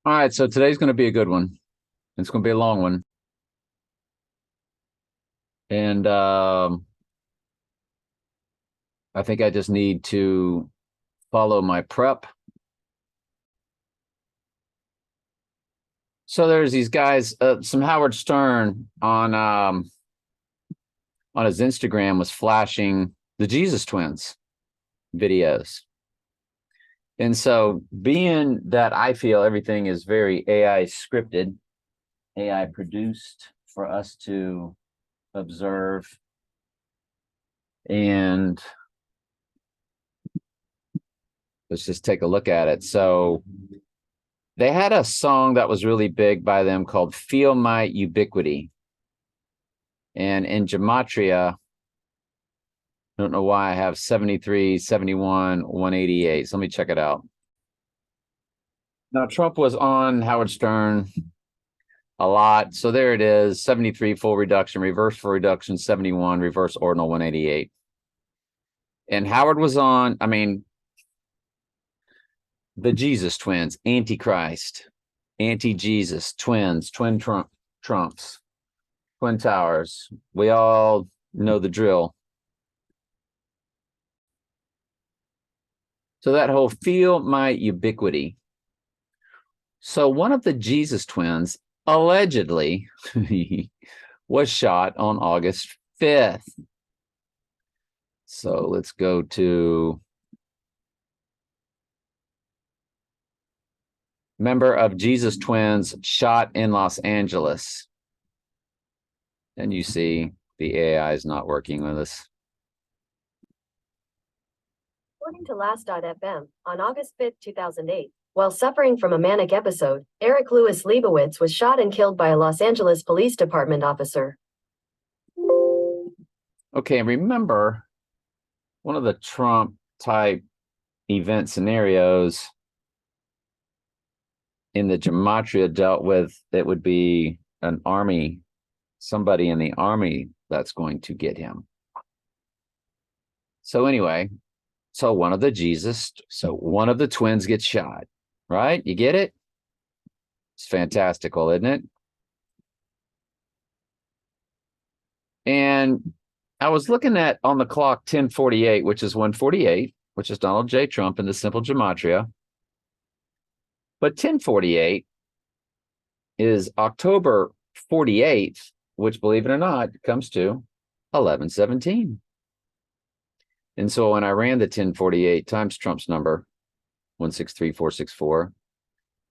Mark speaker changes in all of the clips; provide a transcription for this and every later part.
Speaker 1: All right, so today's going to be a good one. It's going to be a long one. And I think I just need to follow my prep. So there's these guys, some Howard Stern on his Instagram was flashing the Jesus Twins videos. And so being that I feel everything is very AI scripted, AI produced for us to observe, and let's just take a look at it. So they had a song that was really big by them called Feel My Ubiquity. And in gematria, I don't know why I have 73, 71, 188. So let me check it out. Now, Trump was on Howard Stern a lot. So there it is, 73 full reduction, reverse full reduction, 71, reverse ordinal 188. And Howard was on, the Jesus twins, Antichrist, anti-Jesus, twins, twin Trumps, twin towers. We all know the drill. So that whole feel my ubiquity. So one of the Jesus twins allegedly was shot on August 5th. So let's go to member of Jesus twins shot in Los Angeles. And you see the AI is not working with us.
Speaker 2: According to Last.fm, on August 5, 2008, while suffering from a manic episode, Eric Louis Leibowitz was shot and killed by a Los Angeles Police Department officer.
Speaker 1: Okay, remember, one of the Trump-type event scenarios in the gematria dealt with, it would be an army, somebody in the army that's going to get him. So anyway, one of the twins gets shot, right? You get it? It's fantastical, isn't it? And I was looking at on the clock 1048, which is 148, which is Donald J. Trump in the simple gematria. But 1048 is October 48th, which, believe it or not, comes to 1117. And so when I ran the 1048 times Trump's number, 163464,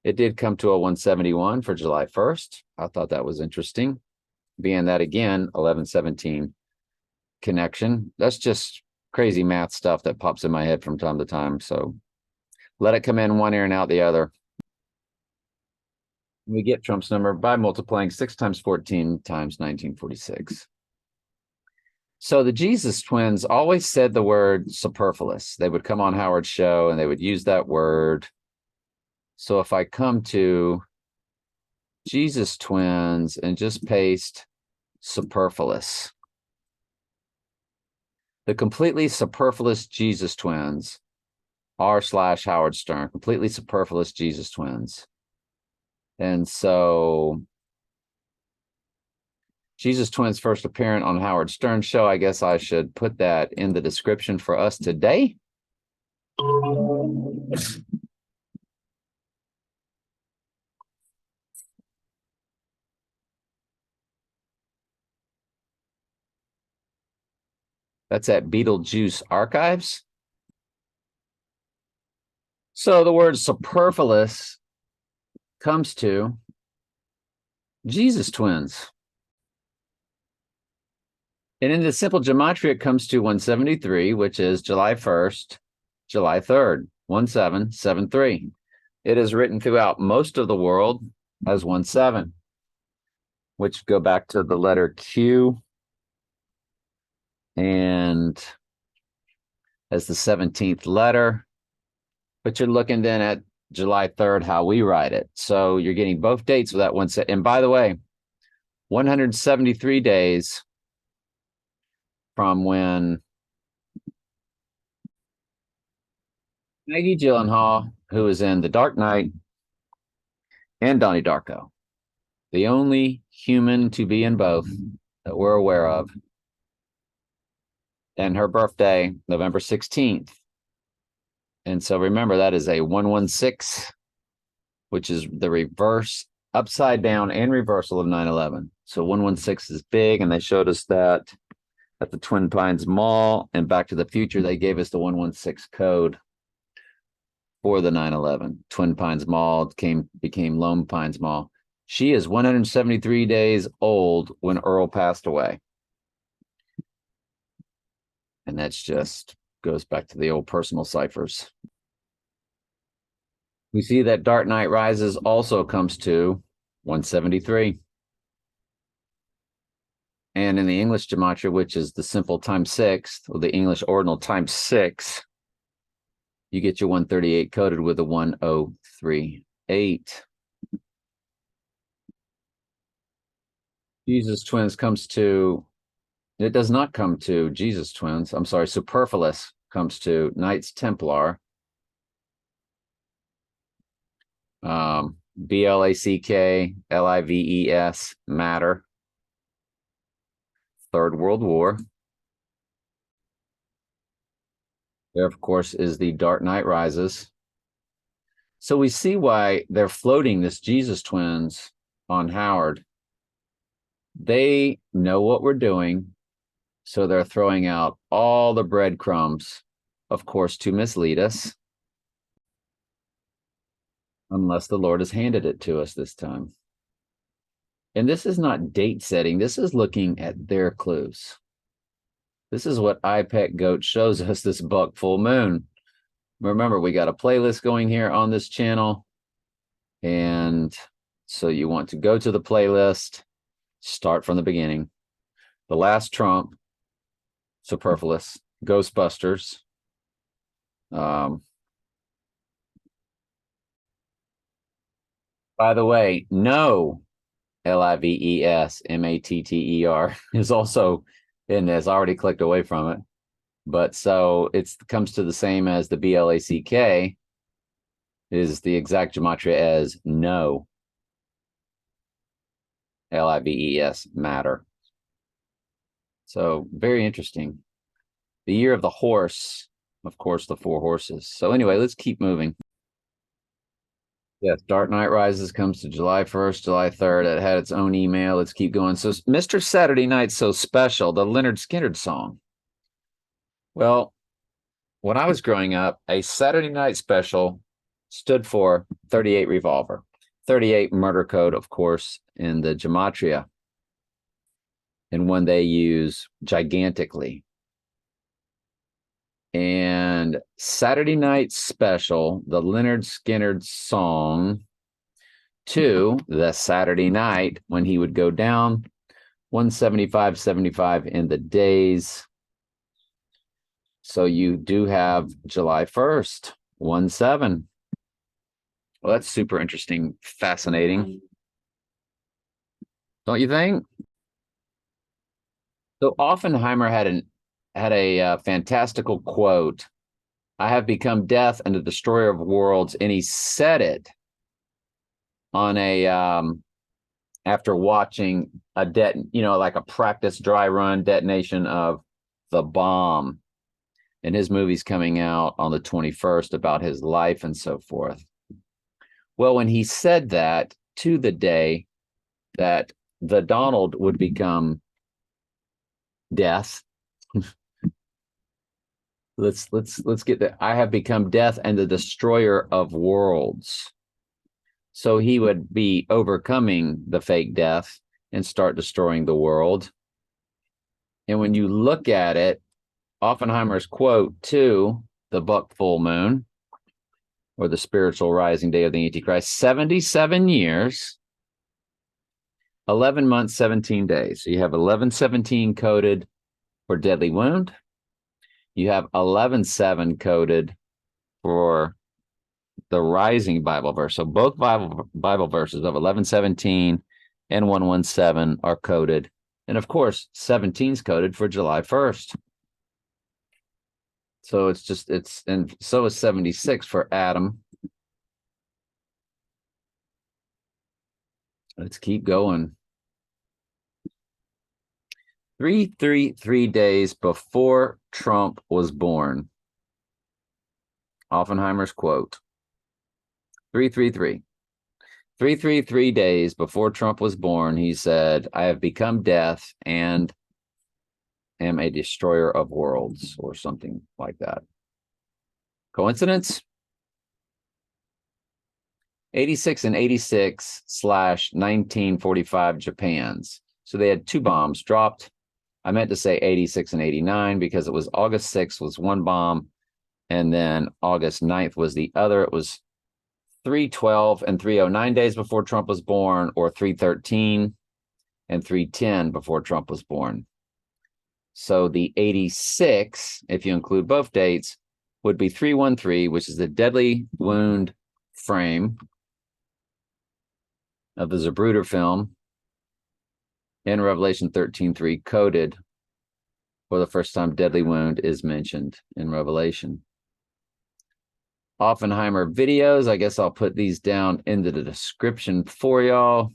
Speaker 1: it did come to a 171 for July 1st. I thought that was interesting. Being that, again, 1117 connection. That's just crazy math stuff that pops in my head from time to time. So let it come in one ear and out the other. We get Trump's number by multiplying 6 times 14 times 1946. So the Jesus twins always said the word superfluous. They would come on Howard's show and they would use that word. So if I come to Jesus twins and just paste superfluous, the completely superfluous Jesus twins r/Howard Stern, completely superfluous Jesus twins. And so Jesus twins first appearance on Howard Stern show. I guess I should put that in the description for us today. That's at Beetlejuice Archives. So the word superfluous comes to Jesus twins. And in the simple gematria, it comes to 173, which is July 1st, July 3rd, 1773. It is written throughout most of the world as 17, which go back to the letter Q and as the 17th letter. But you're looking then at July 3rd, how we write it. So you're getting both dates with that one set. And by the way, 173 days from when Maggie Gyllenhaal, who was in The Dark Knight, and Donnie Darko. The only human to be in both that we're aware of. And her birthday, November 16th. And so remember, that is a 116, which is the reverse, upside down, and reversal of 9/11. So 116 is big, and they showed us that at the Twin Pines Mall. And Back to the Future, they gave us the 116 code for the 9/11. Twin Pines Mall became Lone Pines Mall. She is 173 days old when Earl passed away. And that's just goes back to the old personal ciphers. We see that Dark Knight Rises also comes to 173. And in the English gematria, which is the simple times 6, or the English ordinal times 6, you get your 138 coded with a 1038. Jesus Twins comes to, it does not come to Jesus Twins. I'm sorry, Superfluous comes to Knights Templar. BLACK, matter. Third World War. There, of course, is the Dark Knight Rises. So we see why they're floating this Jesus Twins on Howard. They know what we're doing, so they're throwing out all the breadcrumbs, of course, to mislead us, unless the Lord has handed it to us this time. And this is not date setting. This is looking at their clues. This is what iPet Goat shows us this buck full moon. Remember, we got a playlist going here on this channel. And so you want to go to the playlist, start from the beginning. The Last Trump, Superfluous, Ghostbusters. By the way, No, LIVESMATTER is also in this. I already clicked away from it. But so it comes to the same as the BLACK, is the exact gematria as No, LIVES, matter. So very interesting. The year of the horse, of course, the 4 horses. So anyway, let's keep moving. Yes, Dark Knight Rises comes to July 1st, July 3rd. It had its own email. Let's keep going. So Mr. Saturday Night's So Special, the Leonard Skinner song. Well, when I was growing up, a Saturday night special stood for 38 revolver, 38 murder code, of course, in the gematria, and one they use gigantically. And Saturday Night Special, the Leonard Skinner song, to the Saturday night when he would go down 175.75 in the days. So you do have July 1st, 1/7. Well, that's super interesting, fascinating. Don't you think? So Oppenheimer had a fantastical quote. I have become death and the destroyer of worlds. And he said it on a after watching a like a practice dry run detonation of the bomb. And his movie's coming out on the 21st about his life and so forth. Well, when he said that, to the day that the Donald would become death. let's get that. I have become death and the destroyer of worlds. So he would be overcoming the fake death and start destroying the world. And when you look at it, Oppenheimer's quote to the buck full moon, or the spiritual rising day of the Antichrist, 77 years, 11 months, 17 days. So you have 1117 coded for deadly wound. You have 11:7 coded for the rising Bible verse. So both Bible verses of 11:17 and 117 are coded. And of course, 17 is coded for July 1st. So and so is 76 for Adam. Let's keep going. 333 days before Trump was born. Oppenheimer's quote. 333. 333 days before Trump was born, he said, I have become death and am a destroyer of worlds, or something like that. Coincidence? 86 and 86/1945 Japan's. So they had two bombs dropped. I meant to say 86 and 89 because it was August 6th was one bomb, and then August 9th was the other. It was 312 and 309 days before Trump was born, or 313 and 310 before Trump was born. So the 86, if you include both dates, would be 313, which is the deadly wound frame of the Zapruder film. In Revelation 13:3, coded for the first time, deadly wound is mentioned in Revelation. Oppenheimer videos, I guess I'll put these down into the description for y'all.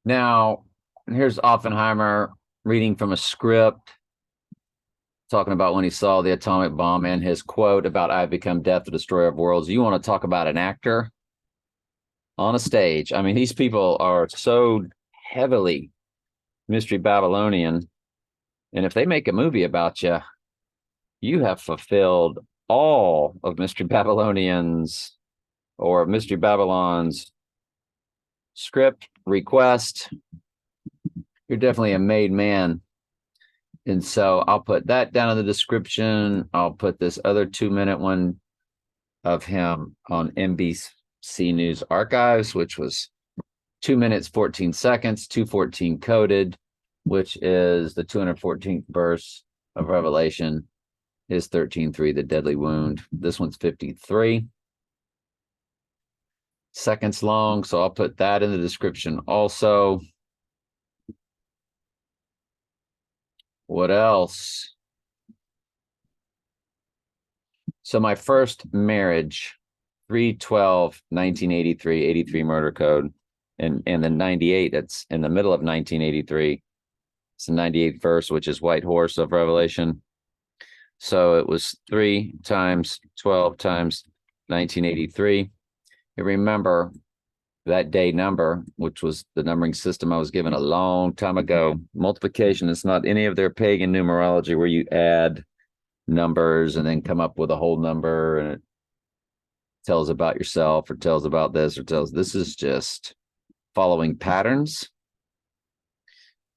Speaker 1: Now, here's Oppenheimer reading from a script, talking about when he saw the atomic bomb and his quote about, I've become death, the destroyer of worlds. You want to talk about an actor on a stage. I mean, these people are so heavily Mystery Babylonian. And if they make a movie about you, you have fulfilled all of Mystery Babylonian's or Mystery Babylon's script request. You're definitely a made man. And so I'll put that down in the description. I'll put this other 2-minute one of him on NBC News Archives, which was 2 minutes, 14 seconds, 214 coded, which is the 214th verse of Revelation, is 13:3, the deadly wound. This one's 53 seconds long, so I'll put that in the description also. What else? So my first marriage, 3/12/1983, 83 murder code, and the 98, that's in the middle of 1983. It's the 98th verse, which is White Horse of Revelation. So it was 3 times 12 times 1983. You remember that day number, which was the numbering system I was given a long time ago. Multiplication is not any of their pagan numerology where you add numbers and then come up with a whole number and it tells about yourself or tells about this or tells. This is just following patterns.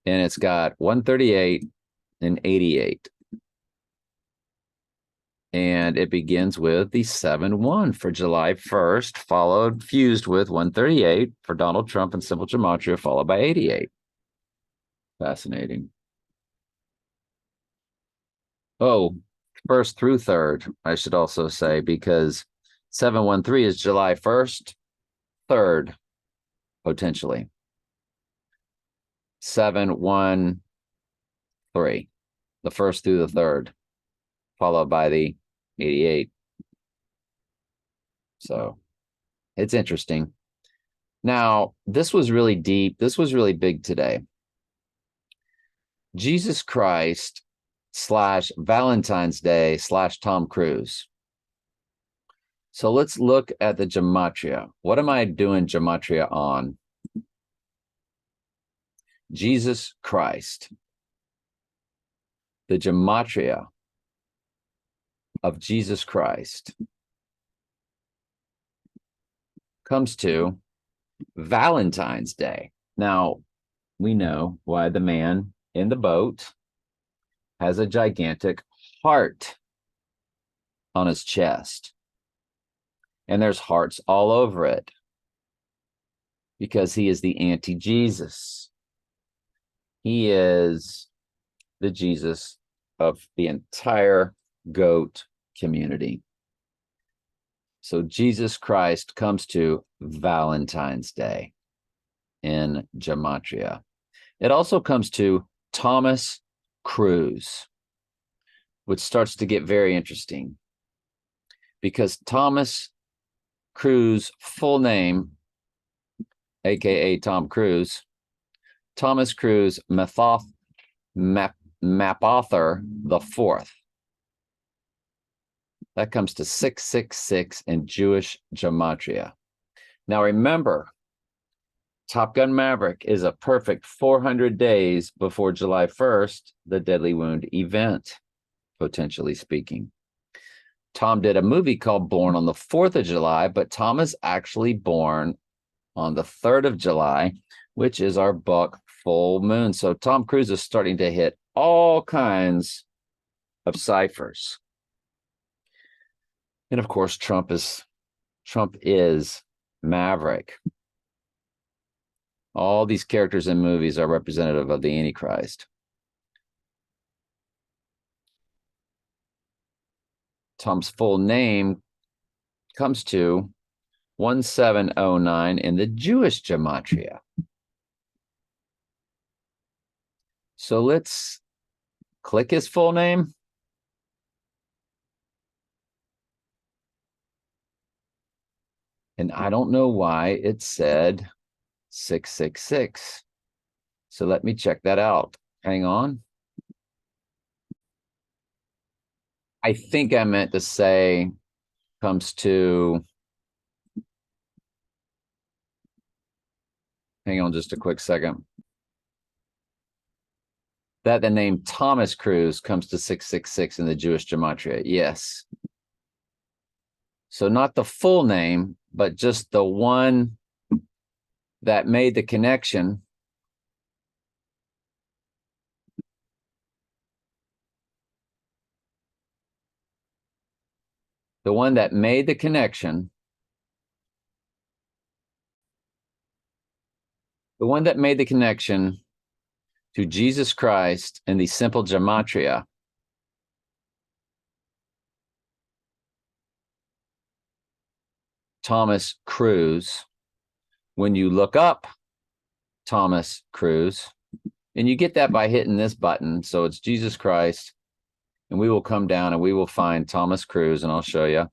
Speaker 1: And it's got 138 and 88. And it begins with the 7-1 for July 1st, fused with 138 for Donald Trump and simple gematria, followed by 88. Fascinating. Oh, first through third, I should also say, because 713 is July 1st, 3rd, potentially. 713, the first through the third, followed by the 88. So it's interesting. Now, this was really deep. This was really big today. Jesus Christ / Valentine's Day / Tom Cruise. So let's look at the gematria. What am I doing gematria on? Jesus Christ. The gematria of Jesus Christ comes to Valentine's Day. Now, we know why the man in the boat has a gigantic heart on his chest. And there's hearts all over it because he is the anti-Jesus. He is the Jesus of the entire goat community. So Jesus Christ comes to Valentine's Day in gematria. It also comes to Thomas Cruise, which starts to get very interesting. because Thomas Cruise, full name, aka Tom Cruise, Thomas Cruise Mapother the Fourth. That comes to 666 in Jewish gematria. Now remember, Top Gun Maverick is a perfect 400 days before July 1st, the Deadly Wound event, potentially speaking. Tom did a movie called Born on the 4th of July, but Tom is actually born on the 3rd of July, which is our buck full moon. So Tom Cruise is starting to hit all kinds of ciphers. And of course, Trump is Maverick. All these characters in movies are representative of the Antichrist. Tom's full name comes to 1709 in the Jewish gematria. So let's click his full name. And I don't know why it said 666. So let me check that out. Hang on. I think I meant to say comes to, hang on just a quick second. That the name Thomas Cruise comes to 666 in the Jewish gematria. Yes. So not the full name, but just the one that made the connection. The one that made the connection. The one that made the connection to Jesus Christ and the simple gematria. Thomas Cruise. When you look up Thomas Cruise, and you get that by hitting this button. So it's Jesus Christ, and we will come down and we will find Thomas Cruise, and I'll show you.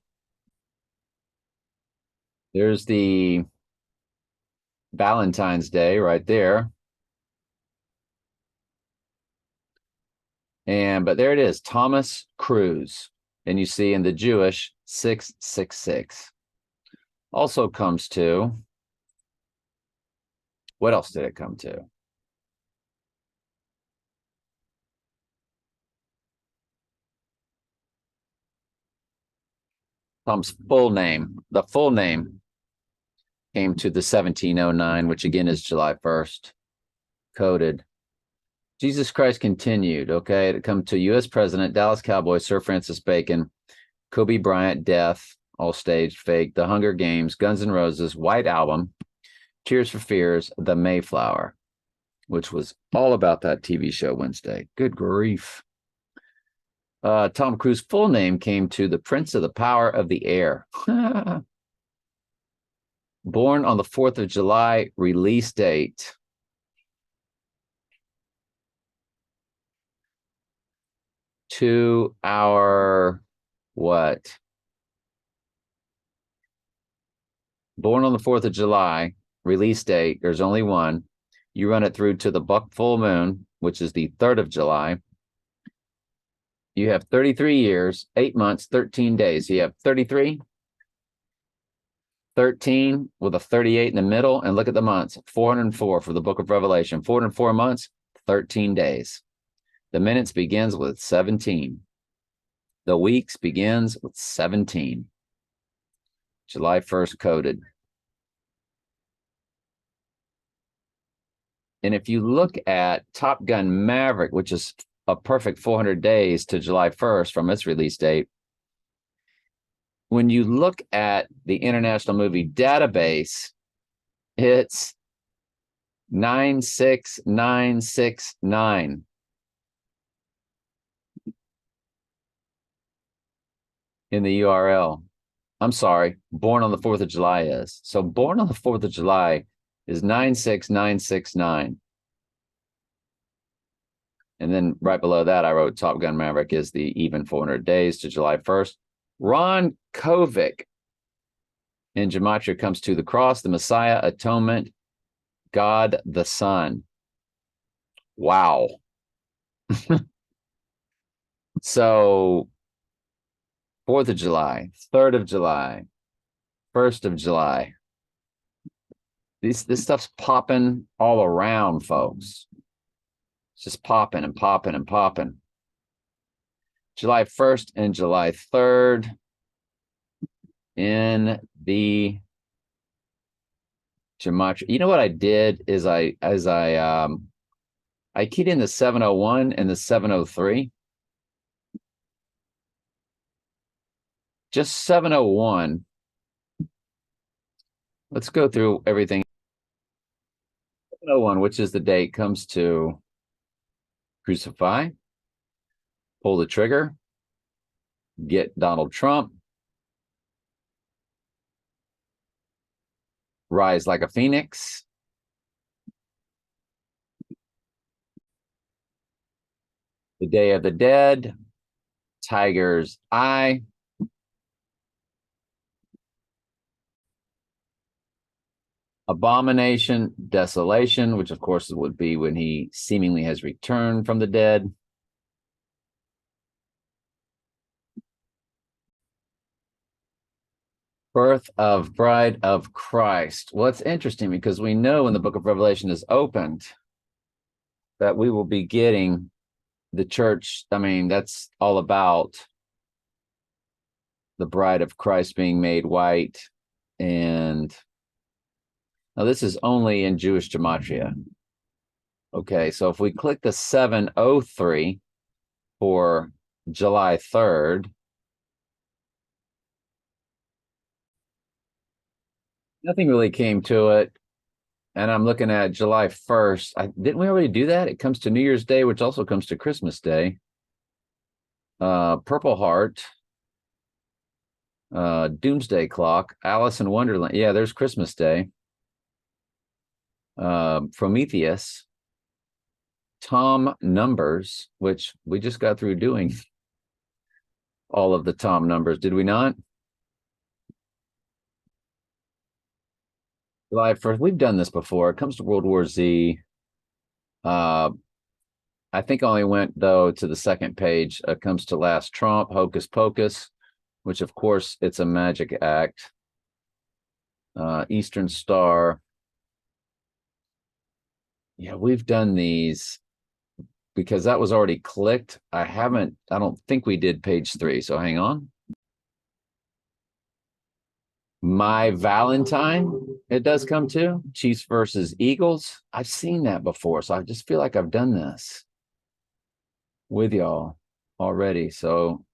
Speaker 1: There's the Valentine's Day right there. But there it is, Thomas Cruise. And you see in the Jewish 666. Also comes to, what else did it come to? Tom's full name, the full name came to the 1709, which again is July 1st, coded. Jesus Christ continued, okay, to come to U.S. President, Dallas Cowboys, Sir Francis Bacon, Kobe Bryant, death, all staged, fake, The Hunger Games, Guns N' Roses, White Album, Tears for Fears, The Mayflower, which was all about that TV show Wednesday. Good grief. Tom Cruise's full name came to the Prince of the Power of the Air. Born on the 4th of July, release date. To our, what? Born on the 4th of July, release date, there's only one. You run it through to the buck full moon, which is the 3rd of July. You have 33 years, 8 months, 13 days. You have 33, 13 with a 38 in the middle, and look at the months, 404 for the book of Revelation. 404 months, 13 days. The minutes begins with 17. The weeks begins with 17. July 1st coded. And if you look at Top Gun Maverick, which is a perfect 400 days to July 1st from its release date, when you look at the International Movie Database, it's 96969 in the URL. I'm sorry, Born on the 4th of July is. So Born on the 4th of July is 96969. And then right below that, I wrote Top Gun Maverick is the even 400 days to July 1st. Ron Kovic in gematria comes to the cross, the Messiah, atonement, God the Son. Wow. So 4th of July, 3rd of July, 1st of July. This stuff's popping all around, folks. It's just popping and popping and popping. July 1st and July 3rd in the gematria. You know what I did is I keyed in the 701 and the 703. Just 701. Let's go through everything. 701, which is the date, comes to crucify, pull the trigger, get Donald Trump, rise like a phoenix, the Day of the Dead, Tiger's Eye, abomination, desolation, which of course would be when he seemingly has returned from the dead. Birth of Bride of Christ. Well, it's interesting because we know when the book of Revelation is opened that we will be getting the church. I mean, that's all about the bride of Christ being made white. And now this is only in Jewish gematria. Okay, so if we click the 703 for July 3rd, nothing really came to it. And I'm looking at July 1st. Didn't we already do that? It comes to New Year's Day, which also comes to Christmas Day. Purple Heart, Doomsday Clock, Alice in Wonderland. Yeah, there's Christmas Day. Prometheus, Tom Numbers, which we just got through doing all of the Tom Numbers, did we not? July 1st, we've done this before. It comes to World War Z. I think I only went, though, to the second page. It comes to Last Trump, Hocus Pocus, which, of course, it's a magic act. Eastern Star. Yeah, we've done these because that was already clicked. I don't think we did page 3, so hang on. My Valentine, it does come to Chiefs versus Eagles. I've seen that before, so I just feel like I've done this with y'all already. So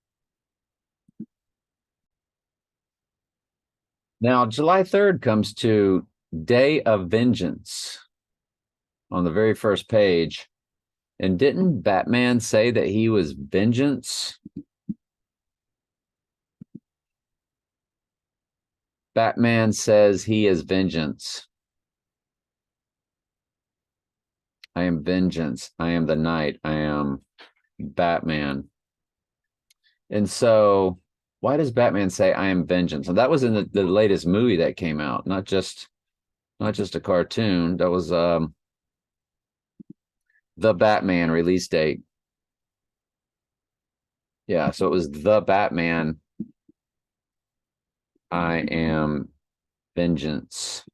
Speaker 1: now July 3rd comes to Day of Vengeance on the very first page. And didn't Batman say that he was vengeance? Batman says he is vengeance. I am vengeance. I am the night. I am Batman. And so why does Batman say I am vengeance? And that was in the latest movie that came out, not just a cartoon. That was the Batman release date. Yeah, so it was the Batman. I am vengeance.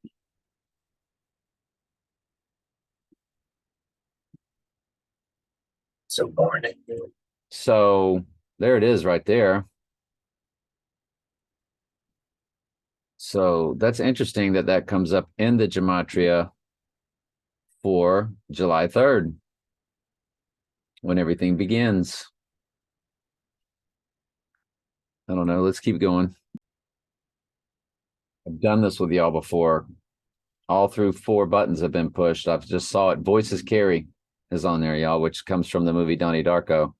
Speaker 1: So boring. So there it is right there. So that's interesting that comes up in the gematria for July 3rd when everything begins. I don't know. Let's keep going. I've done this with y'all before. All through 4 buttons have been pushed. I've just saw it. Voices Carry is on there, y'all, which comes from the movie Donnie Darko.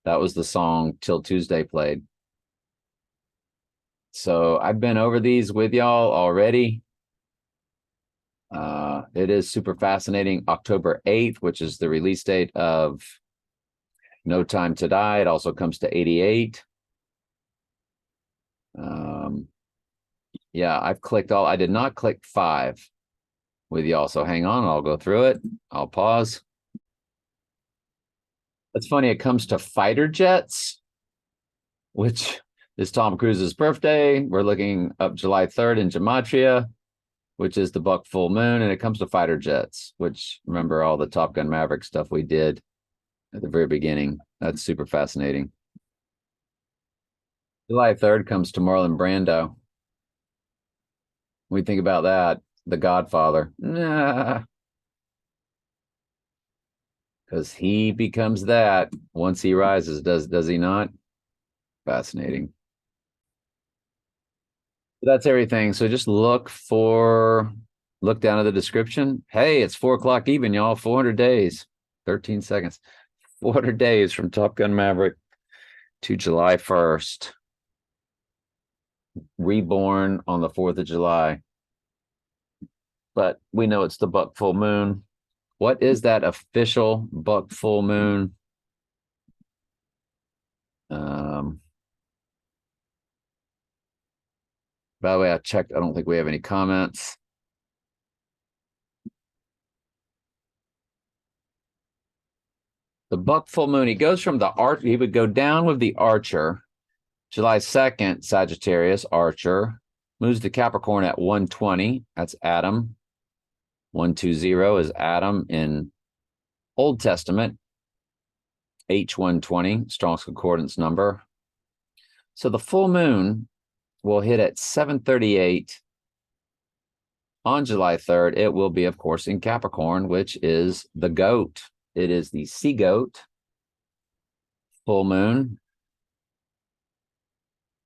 Speaker 1: That was the song Till Tuesday played. So I've been over these with y'all already. It is super fascinating. October 8th, which is the release date of No Time to Die. It also comes to 88. Yeah, I've clicked all. I did not click 5 with y'all. So hang on, I'll go through it. I'll pause. It's funny, it comes to fighter jets, which is Tom Cruise's birthday. We're looking up July 3rd in gematria, which is the buck full moon. And it comes to fighter jets, which remember all the Top Gun Maverick stuff we did at the very beginning. That's super fascinating. July 3rd comes to Marlon Brando. When we think about that, The Godfather. Nah, because he becomes that once he rises, does he not? Fascinating. That's everything. So just look down at the description. Hey, it's 4 o'clock even, y'all. 400 days, 13 seconds. 400 days from Top Gun Maverick to July 1st. Reborn on the 4th of July. But we know it's the buck full moon. What is that official buck full moon? By the way, I checked. I don't think we have any comments. The buck full moon, he goes from the arch, he would go down with the Archer. July 2nd, Sagittarius, Archer, moves to Capricorn at 120. That's Adam. 120 is Adam in Old Testament. H120, Strong's Concordance number. So the full moon will hit at 7:38 on July 3rd. It will be, of course, in Capricorn, which is the goat. It is the sea goat full moon.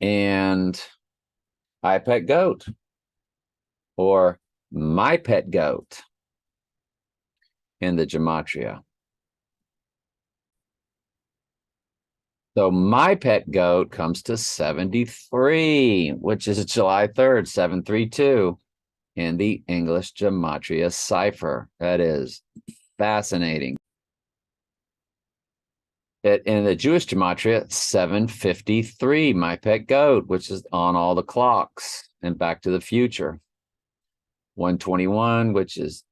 Speaker 1: And I pet goat, or my pet goat in the gematria. So my pet goat comes to 73, which is July 3rd, 732 in the English gematria cipher. That is fascinating. In the Jewish gematria, 753, my pet goat, which is on all the clocks and Back to the Future. 121, which is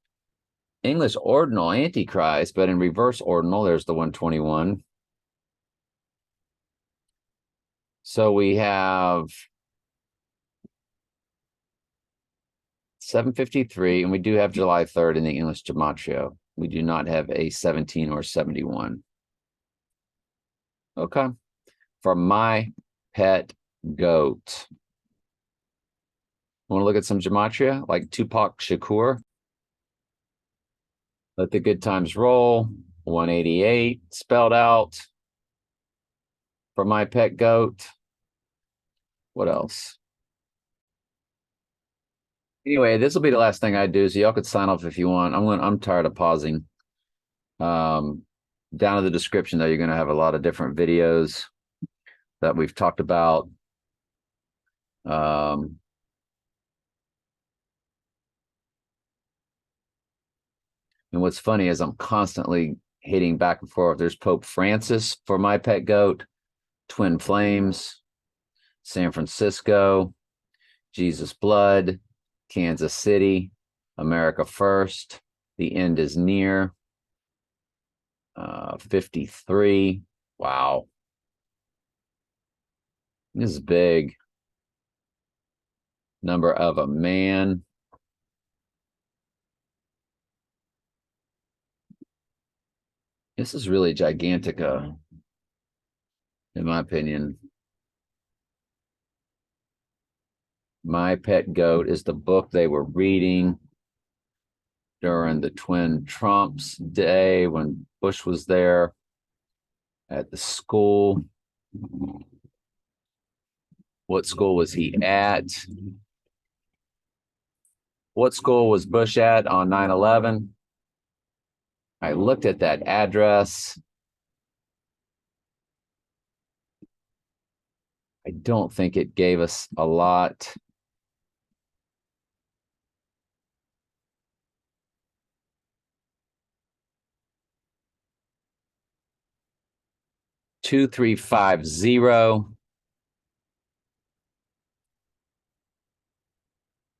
Speaker 1: English ordinal antichrist, but in reverse ordinal, there's the 121. So we have 753, and we do have July 3rd in the English gematria. We do not have a 17 or 71. Okay. For my pet goat. Want to look at some gematria like Tupac Shakur? Let the good times roll. 188 spelled out for my pet goat. What else? Anyway, this will be the last thing I do, so y'all could sign off if you want. I'm tired of pausing. Down in the description, though, you're going to have a lot of different videos that we've talked about. And what's funny is I'm constantly hitting back and forth. There's Pope Francis for my pet goat, Twin Flames, San Francisco, Jesus Blood, Kansas City, America First, The End is Near, 53. Wow. This is big. Number of a man. This is really Gigantica, in my opinion. My Pet Goat is the book they were reading during the twin Trumps day when Bush was there at the school. What school was he at? What school was Bush at on 9/11? I looked at that address. I don't think it gave us a lot. $2350.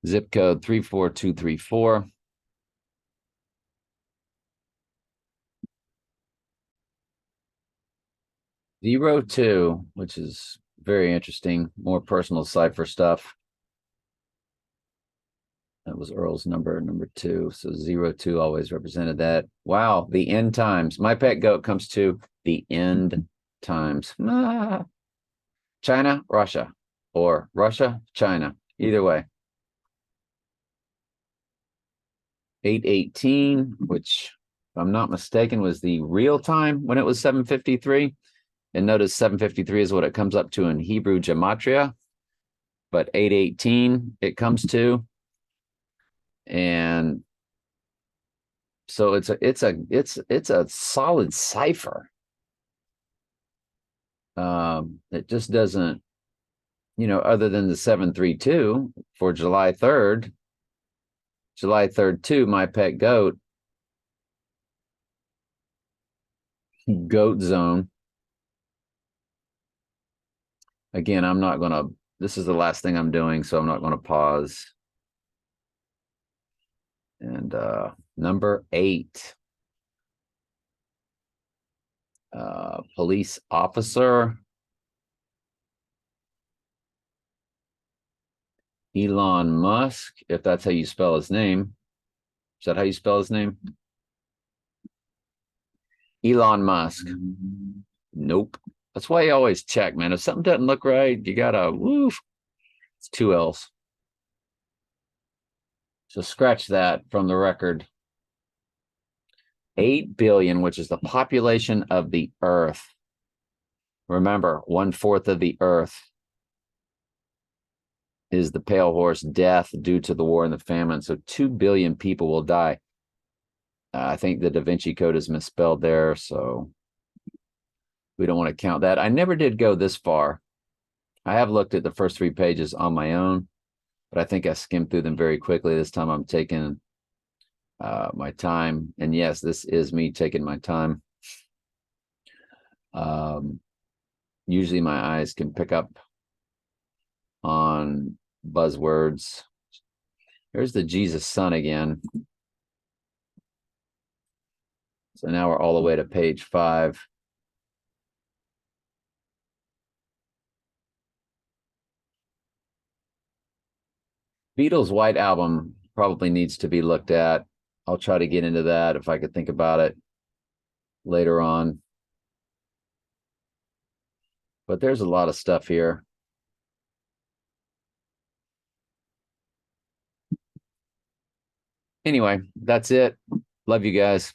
Speaker 1: Zip code 34234. Zero two, which is very interesting, more personal cipher stuff. That was Earl's number 2. So 02 always represented that. Wow, the end times. My pet goat comes to the end times. Ah. China, Russia, or Russia, China. Either way. 818, which, if I'm not mistaken, was the real time when it was 753. And notice 753 is what it comes up to in Hebrew gematria, but 818 it comes to. And so it's a solid cipher. It just doesn't, other than the 732 for July 3rd, 2, my pet goat, goat zone. Again, I'm not going to, this is the last thing I'm doing, so I'm not going to pause. And number 8, police officer, Elon Musk, if that's how you spell his name. Is that how you spell his name? Elon Musk. Nope. That's why you always check, man. If something doesn't look right, you gotta woof. It's 2 L's. So scratch that from the record. 8 billion, which is the population of the Earth. Remember, 1/4 of the Earth is the pale horse death due to the war and the famine. So 2 billion people will die. I think the Da Vinci Code is misspelled there, so we don't want to count that. I never did go this far. I have looked at the first 3 pages on my own, but I think I skimmed through them very quickly. This time I'm taking my time. And yes, this is me taking my time. Usually my eyes can pick up on buzzwords. Here's the Jesus Son again. So now we're all the way to page 5. Beatles' White Album probably needs to be looked at. I'll try to get into that if I could think about it later on. But there's a lot of stuff here. Anyway, that's it. Love you guys.